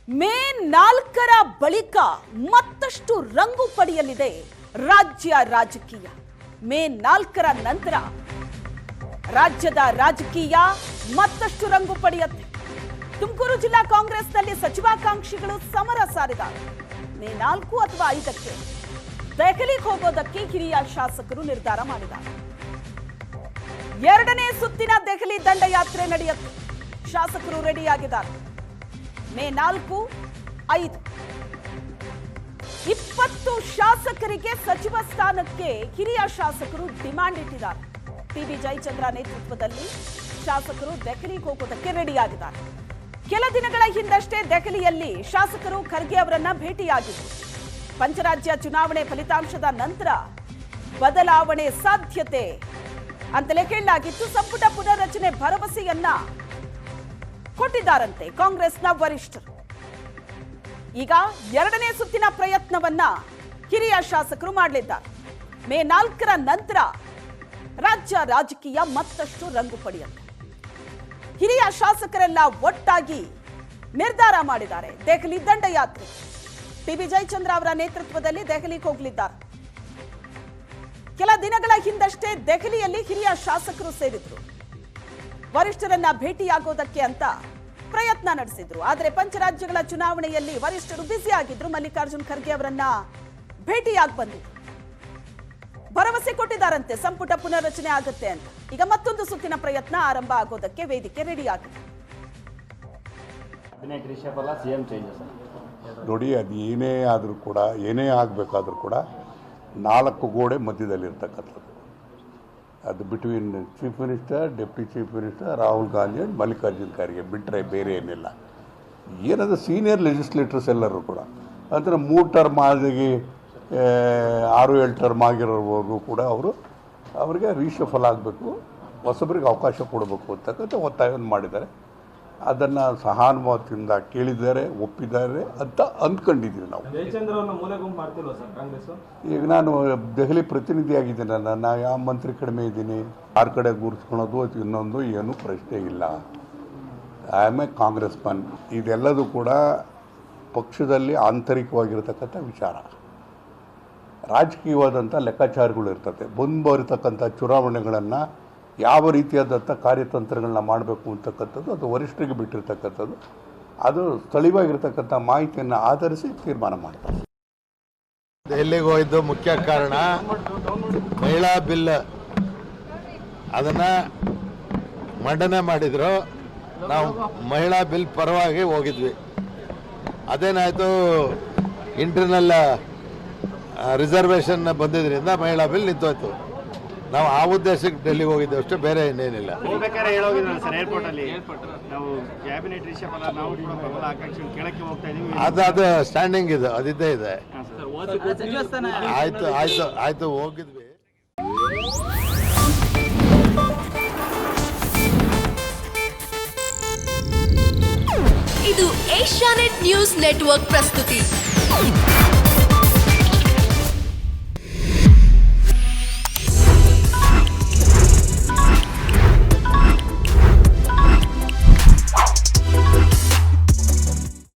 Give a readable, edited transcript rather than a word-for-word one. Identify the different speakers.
Speaker 1: ಮೇ 4ರ ಬಳಿಕ ಮತ್ತಷ್ಟು ರಂಗು ಪಡೆಯಲಿದೆ ರಾಜ್ಯ ರಾಜಕೀಯ. ಮೇ 4ರ ನಂತರ ರಾಜ್ಯದ ರಾಜಕೀಯ ಮತ್ತಷ್ಟು ರಂಗು ಪಡೆಯುತ್ತೆ. ತುಮಕೂರು ಜಿಲ್ಲಾ ಕಾಂಗ್ರೆಸ್ನಲ್ಲಿ ಸಚಿವಾಕಾಂಕ್ಷಿಗಳು ಸಮರ ಸಾರಿದ್ದಾರೆ. ಮೇ 4 ಅಥವಾ 5ಕ್ಕೆ ದೆಹಲಿಗೆ ಹೋಗೋದಕ್ಕೆ ಹಿರಿಯ ಶಾಸಕರು ನಿರ್ಧಾರ ಮಾಡಿದ್ದಾರೆ. 2ನೇ ಸುತ್ತಿನ ದೆಹಲಿ ದಂಡಯಾತ್ರೆ ನಡೆಯುತ್ತೆ. ಶಾಸಕರು ರೆಡಿಯಾಗಿದ್ದಾರೆ. ಮೇ 4, 5 20 ಶಾಸಕರಿಗೆ ಸಚಿವ ಸ್ಥಾನಕ್ಕೆ ಹಿರಿಯ ಶಾಸಕರು ಡಿಮಾಂಡ್ ಇಟ್ಟಿದ್ದಾರೆ. ಟಿ.ಬಿ. ಜಯಚಂದ್ರ ನೇತೃತ್ವದಲ್ಲಿ ಶಾಸಕರು ದೆಹಲಿಗೆ ಹೋಗೋದಕ್ಕೆ ರೆಡಿಯಾಗಿದ್ದಾರೆ. ಕೆಲ ದಿನಗಳ ಹಿಂದಷ್ಟೇ ದೆಹಲಿಯಲ್ಲಿ ಶಾಸಕರು ಖರ್ಗೆ ಅವರನ್ನ ಭೇಟಿಯಾಗಿದ್ದರು. ಪಂಚರಾಜ್ಯ ಚುನಾವಣೆ ಫಲಿತಾಂಶದ ನಂತರ ಬದಲಾವಣೆ ಸಾಧ್ಯತೆ ಅಂತಲೇ ಹೇಳಲಾಗಿತ್ತು. ಸಂಪುಟ ಪುನರ್ರಚನೆ ಭರವಸೆಯನ್ನ ಕೊಟ್ಟಿದ್ದಾರಂತೆ ಕಾಂಗ್ರೆಸ್ನ ವರಿಷ್ಠರು. ಈಗ 2ನೇ ಸುತ್ತಿನ ಪ್ರಯತ್ನವನ್ನ ಹಿರಿಯ ಶಾಸಕರು ಮಾಡಲಿದ್ದಾರೆ. ಮೇ 4ರ ನಂತರ ರಾಜ್ಯ ರಾಜಕೀಯ ಮತ್ತಷ್ಟು ರಂಗು ಪಡೆಯುತ್ತೆ. ಹಿರಿಯ ಶಾಸಕರೆಲ್ಲ ಒಟ್ಟಾಗಿ ನಿರ್ಧಾರ ಮಾಡಿದ್ದಾರೆ. ದೆಹಲಿ ದಂಡಯಾತ್ರೆ ಟಿ.ಬಿ. ಜಯಚಂದ್ರ ಅವರ ನೇತೃತ್ವದಲ್ಲಿ ದೆಹಲಿಗೆ ಹೋಗಲಿದ್ದಾರೆ. ಕೆಲ ದಿನಗಳ ಹಿಂದಷ್ಟೇ ದೆಹಲಿಯಲ್ಲಿ ಹಿರಿಯ ಶಾಸಕರು ಸೇರಿದ್ರು. ವರಿಷ್ಠರನ್ನ ಭೇಟಿಯಾಗೋದಕ್ಕೆ ಅಂತ ಪ್ರಯತ್ನ ನಡೆಸಿದ್ರು. ಆದರೆ ಪಂಚರಾಜ್ಯಗಳ ಚುನಾವಣೆಯಲ್ಲಿ ವರಿಷ್ಠರು ಬ್ಯುಸಿ ಆಗಿದ್ರು. ಮಲ್ಲಿಕಾರ್ಜುನ್ ಖರ್ಗೆ ಅವರನ್ನ ಭೇಟಿಯಾಗಿ ಬಂದಿದ್ರು. ಭರವಸೆ ಕೊಟ್ಟಿದ್ದಾರಂತೆ ಸಂಪುಟ ಪುನರ್ರಚನೆ ಆಗುತ್ತೆ ಅಂತ. ಈಗ ಮತ್ತೊಂದು ಸುತ್ತಿನ ಪ್ರಯತ್ನ ಆರಂಭ ಆಗೋದಕ್ಕೆ ವೇದಿಕೆ ರೆಡಿ ಆಗಿದೆ.
Speaker 2: ನೋಡಿ, ಅದು ಏನೇ ಆದರೂ ಕೂಡ, ಏನೇ ಆಗಬೇಕಾದ್ರೂ ಕೂಡ 4 ಗೋಡೆ ಮಧ್ಯದಲ್ಲಿರ್ತಕ್ಕಂಥದ್ದು. ಅದು between chief minister, deputy chief minister, Rahul Gandhi and Mallikarjun Kharge ಬಿಟ್ಟರೆ ಬೇರೆ ಏನಿಲ್ಲ. ಏನದು ಸೀನಿಯರ್ ಲೆಜಿಸ್ಲೇಟರ್ಸ್ ಎಲ್ಲರೂ ಕೂಡ ಅಂದರೆ 3 ಟರ್ಮ್ ಆಗಿ 6-7 ಟರ್ಮ್ ಆಗಿರೋವರೆಗೂ ಕೂಡ ಅವರಿಗೆ ರೀಶಫಲ್ ಆಗಬೇಕು, ಹೊಸಬರಿಗೆ ಅವಕಾಶ ಕೊಡಬೇಕು ಅಂತಕ್ಕಂಥ ಒತ್ತಾಯವನ್ನು ಮಾಡಿದ್ದಾರೆ. ಅದನ್ನು ಸಹಾನುಭೂತಿಯಿಂದ ಕೇಳಿದ್ದಾರೆ, ಒಪ್ಪಿದ್ದಾರೆ ಅಂತ ಅಂದ್ಕೊಂಡಿದ್ದೀವಿ ನಾವು. ಈಗ ನಾನು ದೆಹಲಿ ಪ್ರತಿನಿಧಿಯಾಗಿದ್ದೇನೆ. ನಾನು ಯಾವ ಮಂತ್ರಿ ಕಡಿಮೆ ಇದ್ದೀನಿ, ಯಾರ ಕಡೆ ಗುರುಸ್ಕೊಳೋದು ಇನ್ನೊಂದು ಏನೂ ಪ್ರಶ್ನೆ ಇಲ್ಲ. I am a Congress man. ಇದೆಲ್ಲದೂ ಕೂಡ ಪಕ್ಷದಲ್ಲಿ ಆಂತರಿಕವಾಗಿರತಕ್ಕಂಥ ವಿಚಾರ. ರಾಜಕೀಯವಾದಂಥ ಲೆಕ್ಕಾಚಾರಗಳು ಇರ್ತದೆ. ಬರ್ತಕ್ಕಂಥ ಚುನಾವಣೆಗಳನ್ನು ಯಾವ ರೀತಿಯಾದಂಥ ಕಾರ್ಯತಂತ್ರಗಳನ್ನ ಮಾಡಬೇಕು ಅಂತಕ್ಕಂಥದ್ದು ಅದು ವರಿಷ್ಠರಿಗೆ ಬಿಟ್ಟಿರ್ತಕ್ಕಂಥದ್ದು. ಅದು ಸ್ಥಳೀಯವಾಗಿರ್ತಕ್ಕಂಥ ಮಾಹಿತಿಯನ್ನು ಆಧರಿಸಿ ತೀರ್ಮಾನ ಮಾಡ್ತಾರೆ.
Speaker 3: ದೆಹಲಿಗೆ ಹೋಗಿದ್ದು ಮುಖ್ಯ ಕಾರಣ ಮಹಿಳಾ ಬಿಲ್ ಅದನ್ನು ಮಂಡನೆ ಮಾಡಿದ್ರು. ನಾವು ಮಹಿಳಾ ಬಿಲ್ ಪರವಾಗಿ ಹೋಗಿದ್ವಿ. ಅದೇನಾಯಿತು, ಇಂಟರ್ನಲ್ ರಿಸರ್ವೇಷನ್ ಬಂದಿದ್ದರಿಂದ ಮಹಿಳಾ ಬಿಲ್ ನಿಂತೋಯ್ತು. ನಾವು ಆ ಉದ್ದೇಶಕ್ಕೆ ಡೆಲ್ಲಿಗೆ ಹೋಗಿದ್ದೇವೆ ಅಷ್ಟೇ, ಬೇರೆ ಇನ್ನೇನಿಲ್ಲ. ಅದು ಸ್ಟ್ಯಾಂಡಿಂಗ್ ಇದೆ, ಅದಿದ್ದೇ ಇದೆ. ಆಯ್ತು ಹೋಗಿದ್ವಿ.
Speaker 4: ಇದು ಏಷ್ಯಾನೆಟ್ ನ್ಯೂಸ್ ನೆಟ್ವರ್ಕ್ ಪ್ರಸ್ತುತಿ.